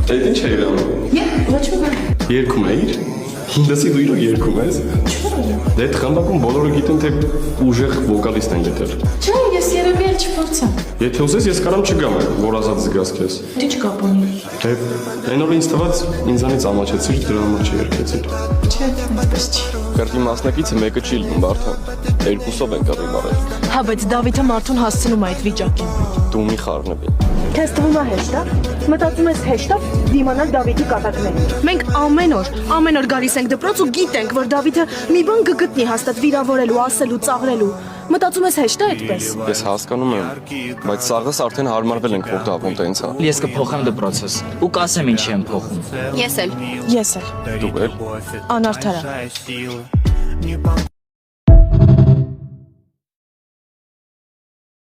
Այդ ինչ է իրան։ Ոչ մի բան։ Երկում էիր։ Դասի դու իրոք երկում ես։ Դե այդ խմբակում բոլորը գիտեն թե ուժեղ վոկալիստ են գտել։ Չէ, ես երևի էլ չփորձեմ։ Եթե ուզես ես կարամ չգամ, որ ազատ զգաս քեզ։ Ինչ կապ ունի։ Դե այն օրը ինձ թվաց ինձանից ամաչեցիր, դրա համար չերկեցիր։ Չէ, այդպես չի։ Կրտի մասնակիցը մեկը չի լինում Բարթան։ Երկուսով են կռիվ արել։ Հա, բայց Դավիթը մարդուն հասցնում է այդ վիճակին։ Դու մի խառնվի։ Քեզ թվում է հեշտ է։ Մտածում ես հեշտ է դիմանալ Դավիթի կատակներին։ Մենք ամեն օր գալիս ենք դպրոց ու գիտենք, որ Դավիթը մի բան կգտնի հաստատ վիրավորելու, ասելու, ծաղրելու։ Մտածում ես հեշտ է այդպես։ Ես հասկանում եմ, բայց սաղս արդեն հարմարվել ենք, որ դավոն տենց է։ Ես կփոխեմ դպրոցս ու կասեմ ինչի եմ փոխում։ Ես էլ։ Դու էլ։ Անարդարա։